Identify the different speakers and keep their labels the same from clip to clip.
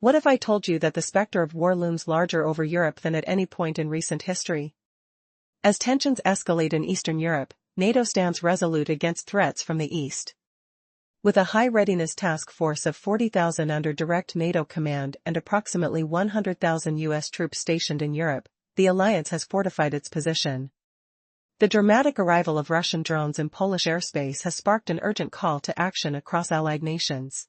Speaker 1: What if I told you that the specter of war looms larger over Europe than at any point in recent history? As tensions escalate in Eastern Europe, NATO stands resolute against threats from the East. With a high readiness task force of 40,000 under direct NATO command and approximately 100,000 U.S. troops stationed in Europe, the alliance has fortified its position. The dramatic arrival of Russian drones in Polish airspace has sparked an urgent call to action across allied nations.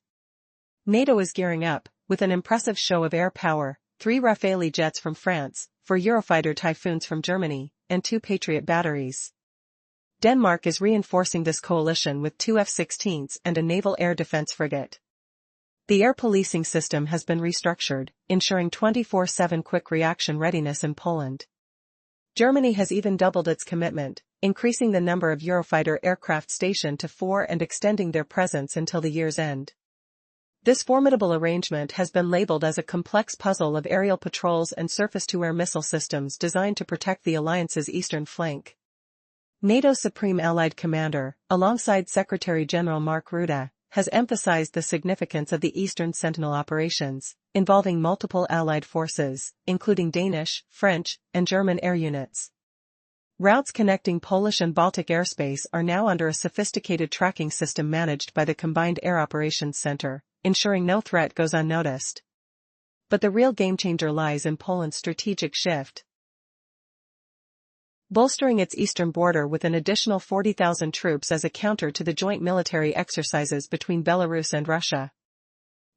Speaker 1: NATO is gearing up, with an impressive show of air power, 3 Rafale jets from France, 4 Eurofighter Typhoons from Germany, and 2 Patriot batteries. Denmark is reinforcing this coalition with 2 F-16s and a naval air defense frigate. The air policing system has been restructured, ensuring 24/7 quick reaction readiness in Poland. Germany has even doubled its commitment, increasing the number of Eurofighter aircraft stationed to 4 and extending their presence until the year's end. This formidable arrangement has been labeled as a complex puzzle of aerial patrols and surface-to-air missile systems designed to protect the alliance's eastern flank. NATO's Supreme Allied Commander, alongside Secretary-General Mark Rutte, has emphasized the significance of the Eastern Sentinel operations, involving multiple Allied forces, including Danish, French, and German air units. Routes connecting Polish and Baltic airspace are now under a sophisticated tracking system managed by the Combined Air Operations Center, ensuring no threat goes unnoticed. But the real game-changer lies in Poland's strategic shift. Bolstering its eastern border with an additional 40,000 troops as a counter to the joint military exercises between Belarus and Russia.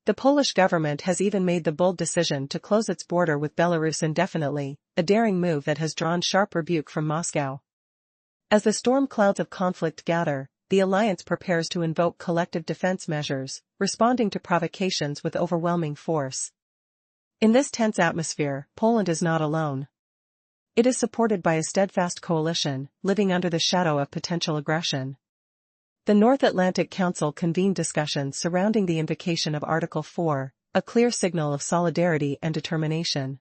Speaker 1: The Polish government has even made the bold decision to close its border with Belarus indefinitely, a daring move that has drawn sharp rebuke from Moscow. As the storm clouds of conflict gather, the alliance prepares to invoke collective defense measures, responding to provocations with overwhelming force. In this tense atmosphere, Poland is not alone. It is supported by a steadfast coalition, living under the shadow of potential aggression. The North Atlantic Council convened discussions surrounding the invocation of Article 4, a clear signal of solidarity and determination.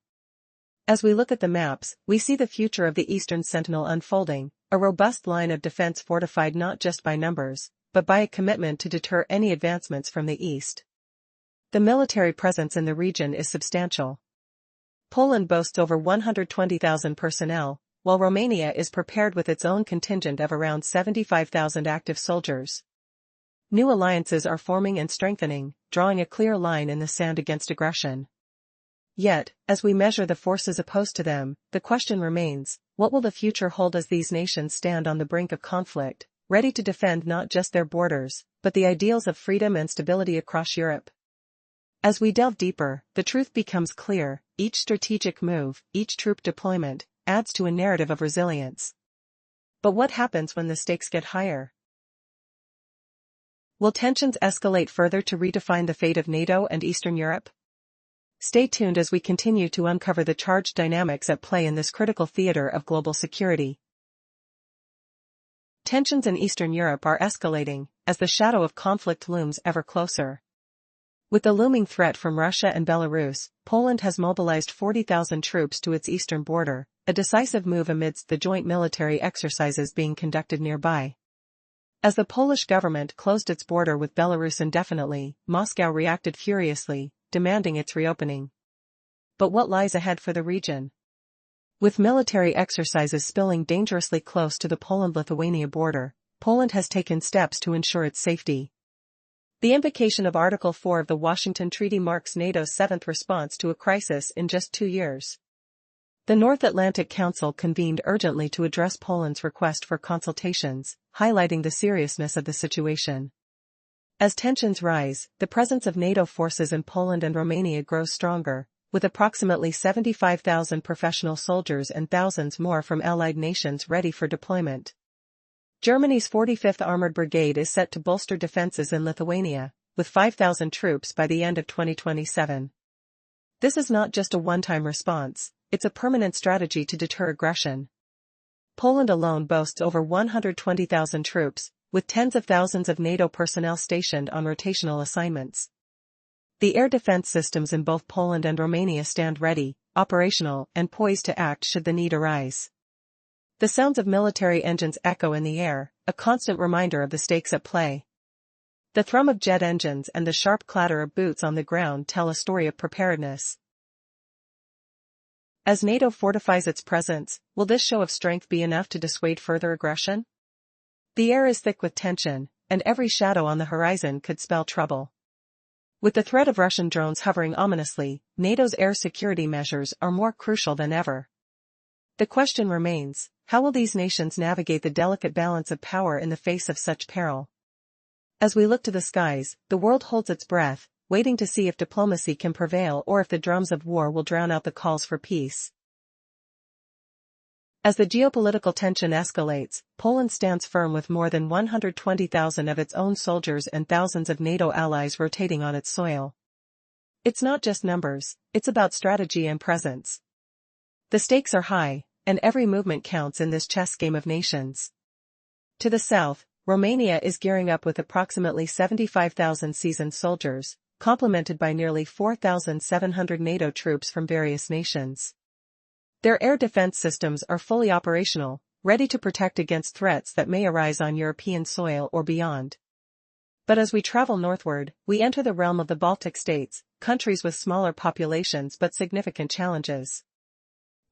Speaker 1: As we look at the maps, we see the future of the Eastern Sentinel unfolding, a robust line of defense fortified not just by numbers, but by a commitment to deter any advancements from the east. The military presence in the region is substantial. Poland boasts over 120,000 personnel, while Romania is prepared with its own contingent of around 75,000 active soldiers. New alliances are forming and strengthening, drawing a clear line in the sand against aggression. Yet, as we measure the forces opposed to them, the question remains, what will the future hold as these nations stand on the brink of conflict, ready to defend not just their borders, but the ideals of freedom and stability across Europe? As we delve deeper, the truth becomes clear: each strategic move, each troop deployment, adds to a narrative of resilience. But what happens when the stakes get higher? Will tensions escalate further to redefine the fate of NATO and Eastern Europe? Stay tuned as we continue to uncover the charged dynamics at play in this critical theater of global security. Tensions in Eastern Europe are escalating, as the shadow of conflict looms ever closer. With the looming threat from Russia and Belarus, Poland has mobilized 40,000 troops to its eastern border, a decisive move amidst the joint military exercises being conducted nearby. As the Polish government closed its border with Belarus indefinitely, Moscow reacted furiously, demanding its reopening. But what lies ahead for the region? With military exercises spilling dangerously close to the Poland-Lithuania border, Poland has taken steps to ensure its safety. The invocation of Article 4 of the Washington Treaty marks NATO's 7th response to a crisis in just 2 years. The North Atlantic Council convened urgently to address Poland's request for consultations, highlighting the seriousness of the situation. As tensions rise, the presence of NATO forces in Poland and Romania grows stronger, with approximately 75,000 professional soldiers and thousands more from allied nations ready for deployment. Germany's 45th Armored Brigade is set to bolster defenses in Lithuania, with 5,000 troops by the end of 2027. This is not just a one-time response, it's a permanent strategy to deter aggression. Poland alone boasts over 120,000 troops, with tens of thousands of NATO personnel stationed on rotational assignments. The air defense systems in both Poland and Romania stand ready, operational, and poised to act should the need arise. The sounds of military engines echo in the air, a constant reminder of the stakes at play. The thrum of jet engines and the sharp clatter of boots on the ground tell a story of preparedness. As NATO fortifies its presence, will this show of strength be enough to dissuade further aggression? The air is thick with tension, and every shadow on the horizon could spell trouble. With the threat of Russian drones hovering ominously, NATO's air security measures are more crucial than ever. The question remains, how will these nations navigate the delicate balance of power in the face of such peril? As we look to the skies, the world holds its breath, waiting to see if diplomacy can prevail or if the drums of war will drown out the calls for peace. As the geopolitical tension escalates, Poland stands firm with more than 120,000 of its own soldiers and thousands of NATO allies rotating on its soil. It's not just numbers, it's about strategy and presence. The stakes are high, and every movement counts in this chess game of nations. To the south, Romania is gearing up with approximately 75,000 seasoned soldiers, complemented by nearly 4,700 NATO troops from various nations. Their air defense systems are fully operational, ready to protect against threats that may arise on European soil or beyond. But as we travel northward, we enter the realm of the Baltic states, countries with smaller populations but significant challenges.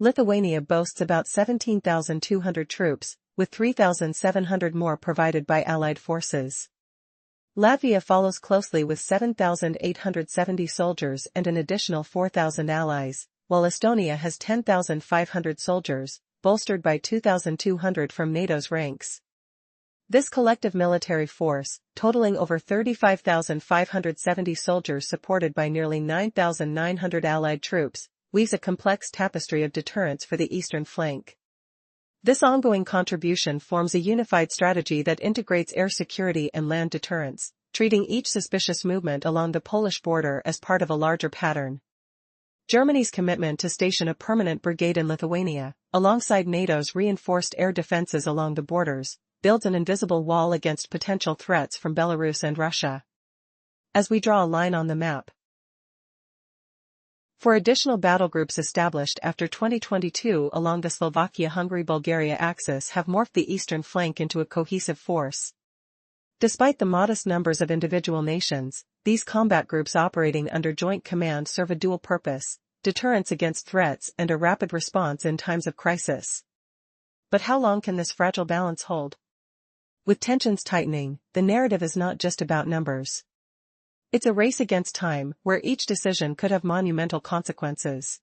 Speaker 1: Lithuania boasts about 17,200 troops, with 3,700 more provided by allied forces. Latvia follows closely with 7,870 soldiers and an additional 4,000 allies, while Estonia has 10,500 soldiers, bolstered by 2,200 from NATO's ranks. This collective military force, totaling over 35,570 soldiers supported by nearly 9,900 allied troops, weaves a complex tapestry of deterrence for the eastern flank. This ongoing contribution forms a unified strategy that integrates air security and land deterrence, treating each suspicious movement along the Polish border as part of a larger pattern. Germany's commitment to station a permanent brigade in Lithuania, alongside NATO's reinforced air defenses along the borders, builds an invisible wall against potential threats from Belarus and Russia. As we draw a line on the map, for additional battle groups established after 2022 along the Slovakia-Hungary-Bulgaria axis have morphed the eastern flank into a cohesive force. Despite the modest numbers of individual nations, these combat groups operating under joint command serve a dual purpose: deterrence against threats and a rapid response in times of crisis. But how long can this fragile balance hold? With tensions tightening, the narrative is not just about numbers. It's a race against time, where each decision could have monumental consequences.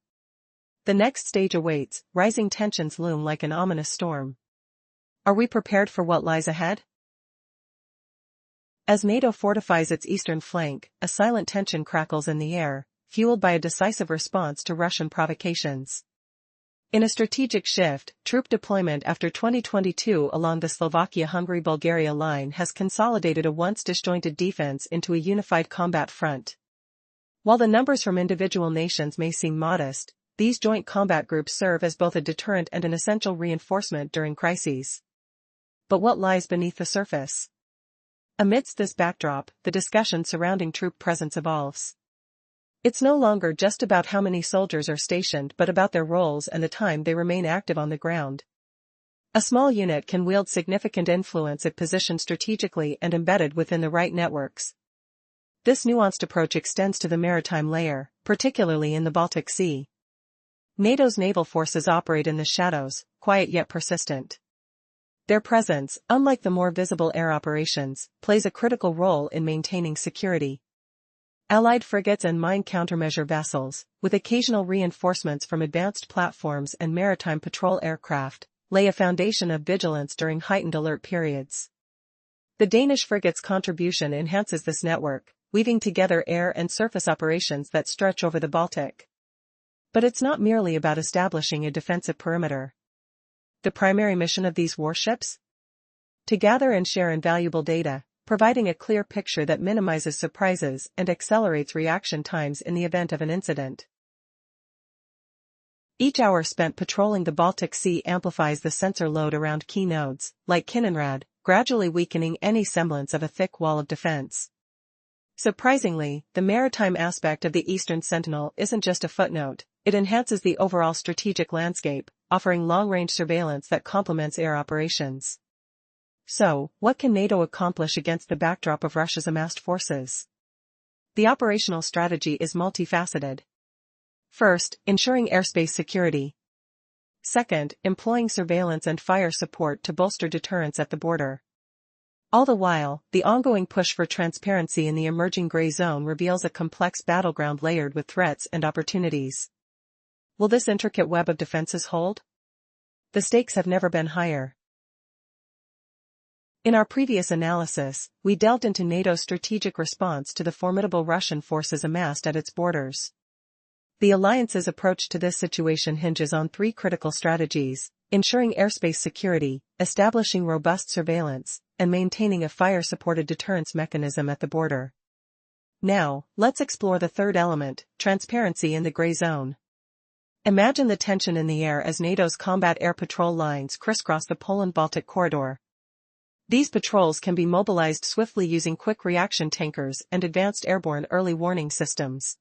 Speaker 1: The next stage awaits, rising tensions loom like an ominous storm. Are we prepared for what lies ahead? As NATO fortifies its eastern flank, a silent tension crackles in the air, fueled by a decisive response to Russian provocations. In a strategic shift, troop deployment after 2022 along the Slovakia-Hungary-Bulgaria line has consolidated a once disjointed defense into a unified combat front. While the numbers from individual nations may seem modest, these joint combat groups serve as both a deterrent and an essential reinforcement during crises. But what lies beneath the surface? Amidst this backdrop, the discussion surrounding troop presence evolves. It's no longer just about how many soldiers are stationed but about their roles and the time they remain active on the ground. A small unit can wield significant influence if positioned strategically and embedded within the right networks. This nuanced approach extends to the maritime layer, particularly in the Baltic Sea. NATO's naval forces operate in the shadows, quiet yet persistent. Their presence, unlike the more visible air operations, plays a critical role in maintaining security. Allied frigates and mine countermeasure vessels, with occasional reinforcements from advanced platforms and maritime patrol aircraft, lay a foundation of vigilance during heightened alert periods. The Danish frigate's contribution enhances this network, weaving together air and surface operations that stretch over the Baltic. But it's not merely about establishing a defensive perimeter. The primary mission of these warships? To gather and share invaluable data, providing a clear picture that minimizes surprises and accelerates reaction times in the event of an incident. Each hour spent patrolling the Baltic Sea amplifies the sensor load around key nodes, like Kaliningrad, gradually weakening any semblance of a thick wall of defense. Surprisingly, the maritime aspect of the Eastern Sentinel isn't just a footnote, it enhances the overall strategic landscape, offering long-range surveillance that complements air operations. So, what can NATO accomplish against the backdrop of Russia's amassed forces? The operational strategy is multifaceted. First, ensuring airspace security. Second, employing surveillance and fire support to bolster deterrence at the border. All the while, the ongoing push for transparency in the emerging gray zone reveals a complex battleground layered with threats and opportunities. Will this intricate web of defenses hold? The stakes have never been higher. In our previous analysis, we delved into NATO's strategic response to the formidable Russian forces amassed at its borders. The alliance's approach to this situation hinges on three critical strategies: ensuring airspace security, establishing robust surveillance, and maintaining a fire-supported deterrence mechanism at the border. Now, let's explore the third element: transparency in the gray zone. Imagine the tension in the air as NATO's combat air patrol lines crisscross the Poland-Baltic corridor. These patrols can be mobilized swiftly using quick-reaction tankers and advanced airborne early warning systems.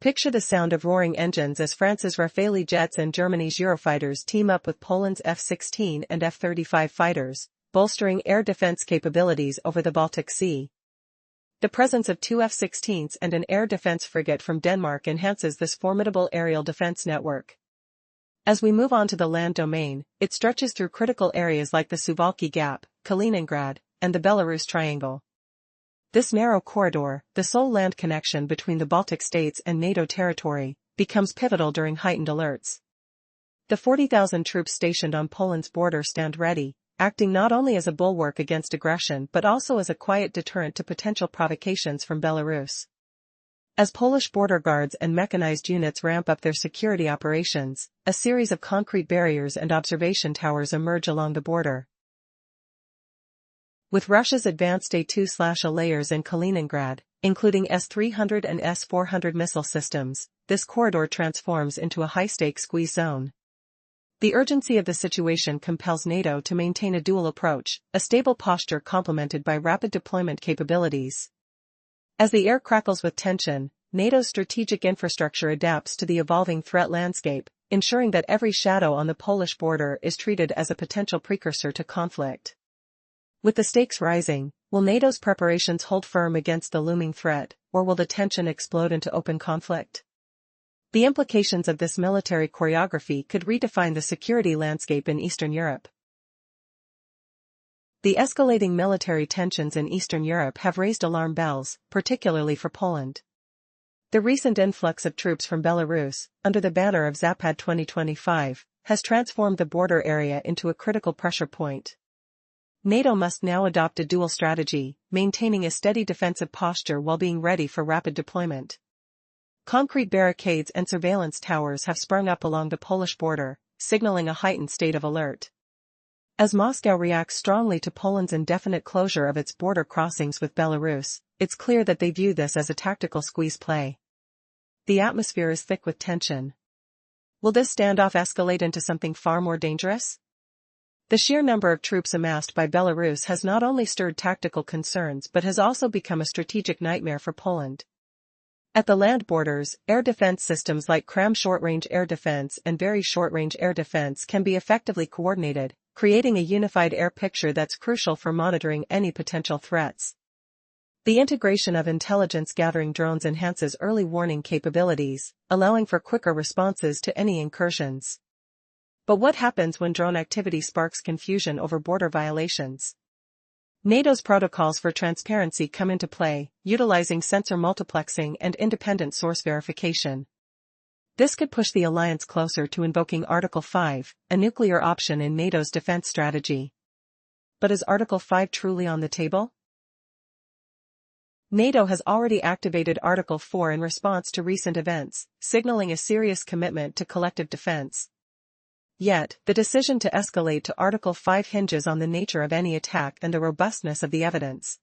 Speaker 1: Picture the sound of roaring engines as France's Rafale jets and Germany's Eurofighters team up with Poland's F-16 and F-35 fighters, bolstering air defense capabilities over the Baltic Sea. The presence of two F-16s and an air defense frigate from Denmark enhances this formidable aerial defense network. As we move on to the land domain, it stretches through critical areas like the Suwalki Gap, Kaliningrad, and the Belarus Triangle. This narrow corridor, the sole land connection between the Baltic states and NATO territory, becomes pivotal during heightened alerts. The 40,000 troops stationed on Poland's border stand ready, acting not only as a bulwark against aggression but also as a quiet deterrent to potential provocations from Belarus. As Polish border guards and mechanized units ramp up their security operations, a series of concrete barriers and observation towers emerge along the border. With Russia's advanced A2/A layers in Kaliningrad, including S-300 and S-400 missile systems, this corridor transforms into a high-stakes squeeze zone. The urgency of the situation compels NATO to maintain a dual approach, a stable posture complemented by rapid deployment capabilities. As the air crackles with tension, NATO's strategic infrastructure adapts to the evolving threat landscape, ensuring that every shadow on the Polish border is treated as a potential precursor to conflict. With the stakes rising, will NATO's preparations hold firm against the looming threat, or will the tension explode into open conflict? The implications of this military choreography could redefine the security landscape in Eastern Europe. The escalating military tensions in Eastern Europe have raised alarm bells, particularly for Poland. The recent influx of troops from Belarus, under the banner of Zapad 2025, has transformed the border area into a critical pressure point. NATO must now adopt a dual strategy, maintaining a steady defensive posture while being ready for rapid deployment. Concrete barricades and surveillance towers have sprung up along the Polish border, signaling a heightened state of alert. As Moscow reacts strongly to Poland's indefinite closure of its border crossings with Belarus, it's clear that they view this as a tactical squeeze play. The atmosphere is thick with tension. Will this standoff escalate into something far more dangerous? The sheer number of troops amassed by Belarus has not only stirred tactical concerns but has also become a strategic nightmare for Poland. At the land borders, air defense systems like KRAM short-range air defense and very short-range air defense can be effectively coordinated, creating a unified air picture that's crucial for monitoring any potential threats. The integration of intelligence-gathering drones enhances early warning capabilities, allowing for quicker responses to any incursions. But what happens when drone activity sparks confusion over border violations? NATO's protocols for transparency come into play, utilizing sensor multiplexing and independent source verification. This could push the alliance closer to invoking Article 5, a nuclear option in NATO's defense strategy. But is Article 5 truly on the table? NATO has already activated Article 4 in response to recent events, signaling a serious commitment to collective defense. Yet, the decision to escalate to Article 5 hinges on the nature of any attack and the robustness of the evidence.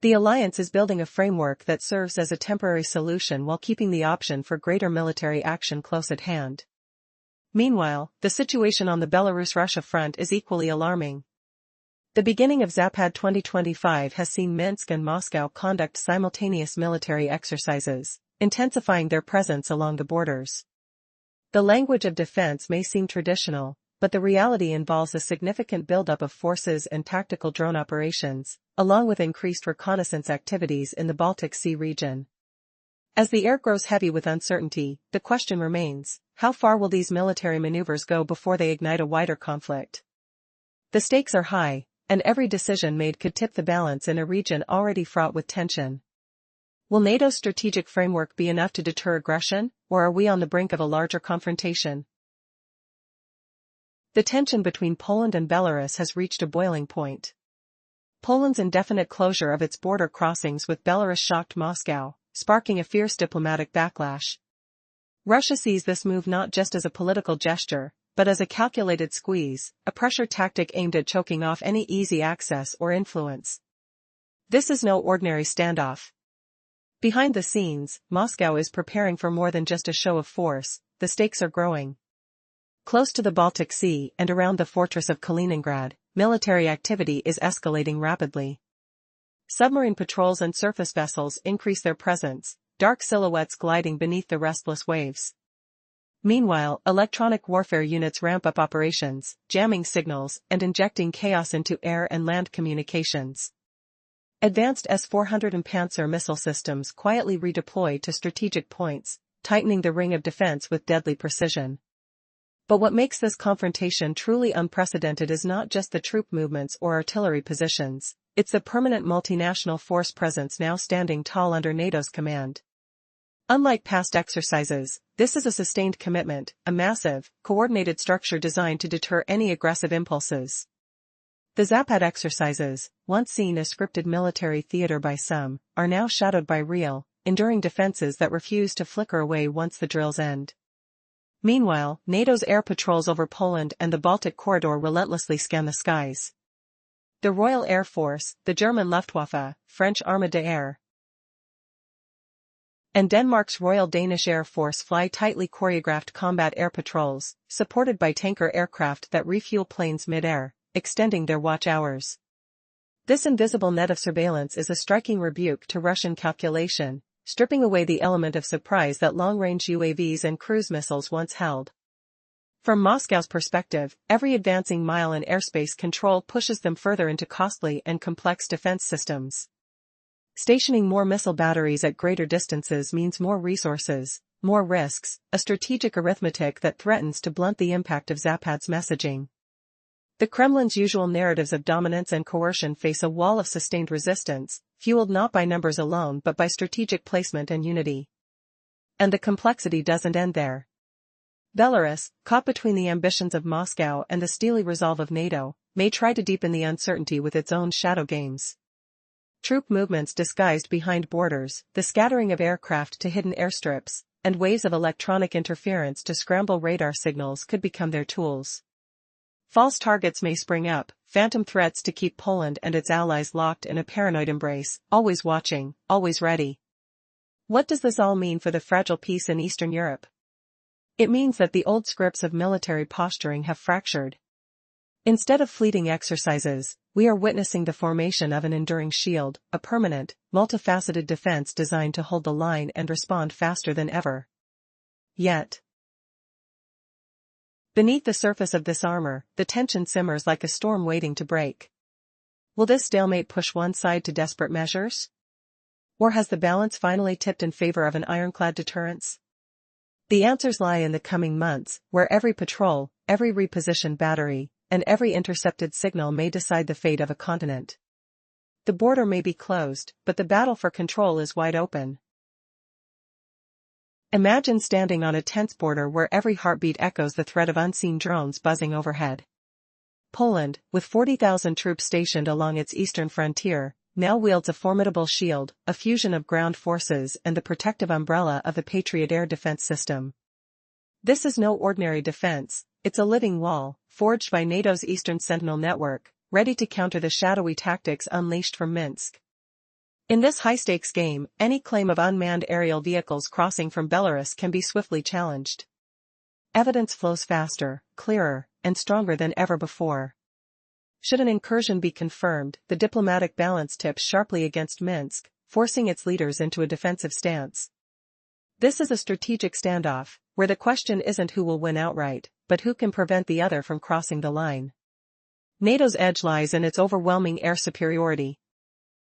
Speaker 1: The alliance is building a framework that serves as a temporary solution while keeping the option for greater military action close at hand. Meanwhile, the situation on the Belarus-Russia front is equally alarming. The beginning of Zapad 2025 has seen Minsk and Moscow conduct simultaneous military exercises, intensifying their presence along the borders. The language of defense may seem traditional, but the reality involves a significant buildup of forces and tactical drone operations, along with increased reconnaissance activities in the Baltic Sea region. As the air grows heavy with uncertainty, the question remains, how far will these military maneuvers go before they ignite a wider conflict? The stakes are high, and every decision made could tip the balance in a region already fraught with tension. Will NATO's strategic framework be enough to deter aggression, or are we on the brink of a larger confrontation? The tension between Poland and Belarus has reached a boiling point. Poland's indefinite closure of its border crossings with Belarus shocked Moscow, sparking a fierce diplomatic backlash. Russia sees this move not just as a political gesture, but as a calculated squeeze, a pressure tactic aimed at choking off any easy access or influence. This is no ordinary standoff. Behind the scenes, Moscow is preparing for more than just a show of force. The stakes are growing. Close to the Baltic Sea and around the fortress of Kaliningrad, military activity is escalating rapidly. Submarine patrols and surface vessels increase their presence, dark silhouettes gliding beneath the restless waves. Meanwhile, electronic warfare units ramp up operations, jamming signals and injecting chaos into air and land communications. Advanced S-400 and Panzer missile systems quietly redeploy to strategic points, tightening the ring of defense with deadly precision. But what makes this confrontation truly unprecedented is not just the troop movements or artillery positions, it's the permanent multinational force presence now standing tall under NATO's command. Unlike past exercises, this is a sustained commitment, a massive, coordinated structure designed to deter any aggressive impulses. The Zapad exercises, once seen as scripted military theater by some, are now shadowed by real, enduring defenses that refuse to flicker away once the drills end. Meanwhile, NATO's air patrols over Poland and the Baltic corridor relentlessly scan the skies. The Royal Air Force, the German Luftwaffe, French Armée d'Air, and Denmark's Royal Danish Air Force fly tightly choreographed combat air patrols, supported by tanker aircraft that refuel planes mid-air, extending their watch hours. This invisible net of surveillance is a striking rebuke to Russian calculation, stripping away the element of surprise that long-range UAVs and cruise missiles once held. From Moscow's perspective, every advancing mile in airspace control pushes them further into costly and complex defense systems. Stationing more missile batteries at greater distances means more resources, more risks, a strategic arithmetic that threatens to blunt the impact of Zapad's messaging. The Kremlin's usual narratives of dominance and coercion face a wall of sustained resistance, fueled not by numbers alone but by strategic placement and unity. And the complexity doesn't end there. Belarus, caught between the ambitions of Moscow and the steely resolve of NATO, may try to deepen the uncertainty with its own shadow games. Troop movements disguised behind borders, the scattering of aircraft to hidden airstrips, and waves of electronic interference to scramble radar signals could become their tools. False targets may spring up, phantom threats to keep Poland and its allies locked in a paranoid embrace, always watching, always ready. What does this all mean for the fragile peace in Eastern Europe? It means that the old scripts of military posturing have fractured. Instead of fleeting exercises, we are witnessing the formation of an enduring shield, a permanent, multifaceted defense designed to hold the line and respond faster than ever. Yet, beneath the surface of this armor, the tension simmers like a storm waiting to break. Will this stalemate push one side to desperate measures? Or has the balance finally tipped in favor of an ironclad deterrence? The answers lie in the coming months, where every patrol, every repositioned battery, and every intercepted signal may decide the fate of a continent. The border may be closed, but the battle for control is wide open. Imagine standing on a tense border where every heartbeat echoes the threat of unseen drones buzzing overhead. Poland, with 40,000 troops stationed along its eastern frontier, now wields a formidable shield, a fusion of ground forces and the protective umbrella of the Patriot air defense system. This is no ordinary defense, it's a living wall, forged by NATO's Eastern Sentinel network, ready to counter the shadowy tactics unleashed from Minsk. In this high-stakes game, any claim of unmanned aerial vehicles crossing from Belarus can be swiftly challenged. Evidence flows faster, clearer, and stronger than ever before. Should an incursion be confirmed, the diplomatic balance tips sharply against Minsk, forcing its leaders into a defensive stance. This is a strategic standoff, where the question isn't who will win outright, but who can prevent the other from crossing the line. NATO's edge lies in its overwhelming air superiority.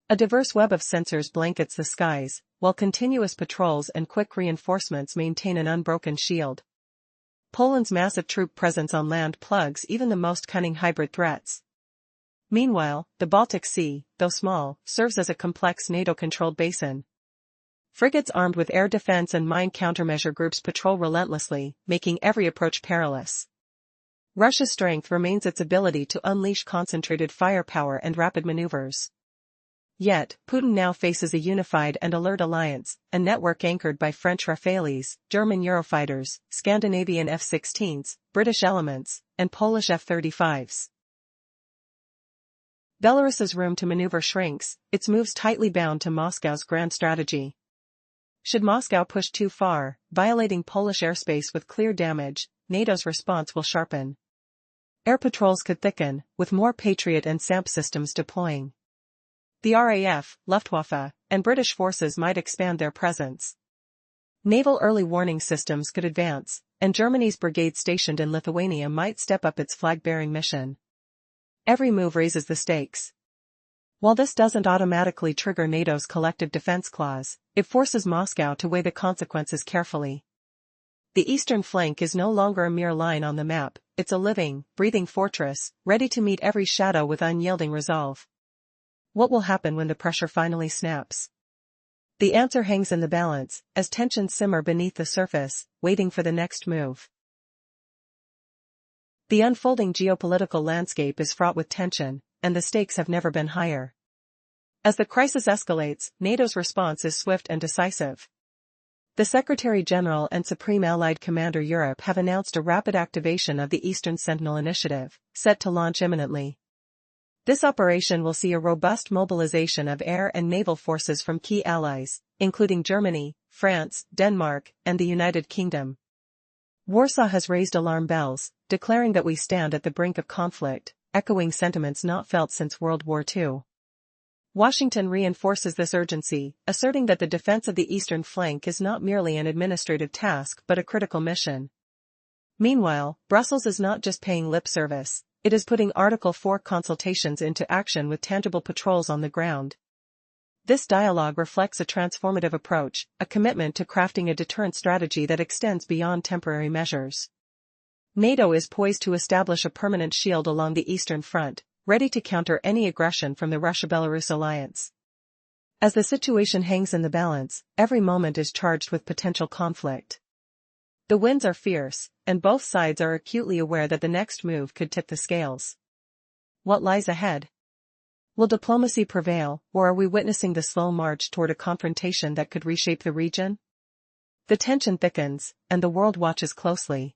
Speaker 1: A diverse web of sensors blankets the skies, while continuous patrols and quick reinforcements maintain an unbroken shield. Poland's massive troop presence on land plugs even the most cunning hybrid threats. Meanwhile, the Baltic Sea, though small, serves as a complex NATO-controlled basin. Frigates armed with air defense and mine countermeasure groups patrol relentlessly, making every approach perilous. Russia's strength remains its ability to unleash concentrated firepower and rapid maneuvers. Yet, Putin now faces a unified and alert alliance, a network anchored by French Rafales, German Eurofighters, Scandinavian F-16s, British Elements, and Polish F-35s. Belarus's room to maneuver shrinks, its moves tightly bound to Moscow's grand strategy. Should Moscow push too far, violating Polish airspace with clear damage, NATO's response will sharpen. Air patrols could thicken, with more Patriot and SAMP systems deploying. The RAF, Luftwaffe, and British forces might expand their presence. Naval early warning systems could advance, and Germany's brigade stationed in Lithuania might step up its flag-bearing mission. Every move raises the stakes. While this doesn't automatically trigger NATO's collective defense clause, it forces Moscow to weigh the consequences carefully. The eastern flank is no longer a mere line on the map, it's a living, breathing fortress, ready to meet every shadow with unyielding resolve. What will happen when the pressure finally snaps? The answer hangs in the balance, as tensions simmer beneath the surface, waiting for the next move. The unfolding geopolitical landscape is fraught with tension, and the stakes have never been higher. As the crisis escalates, NATO's response is swift and decisive. The Secretary-General and Supreme Allied Commander Europe have announced a rapid activation of the Eastern Sentinel Initiative, set to launch imminently. This operation will see a robust mobilization of air and naval forces from key allies, including Germany, France, Denmark, and the United Kingdom. Warsaw has raised alarm bells, declaring that we stand at the brink of conflict, echoing sentiments not felt since World War II. Washington reinforces this urgency, asserting that the defense of the eastern flank is not merely an administrative task but a critical mission. Meanwhile, Brussels is not just paying lip service, it is putting Article 4 consultations into action with tangible patrols on the ground. This dialogue reflects a transformative approach, a commitment to crafting a deterrent strategy that extends beyond temporary measures. NATO is poised to establish a permanent shield along the Eastern Front, ready to counter any aggression from the Russia-Belarus alliance. As the situation hangs in the balance, every moment is charged with potential conflict. The winds are fierce, and both sides are acutely aware that the next move could tip the scales. What lies ahead? Will diplomacy prevail, or are we witnessing the slow march toward a confrontation that could reshape the region? The tension thickens, and the world watches closely.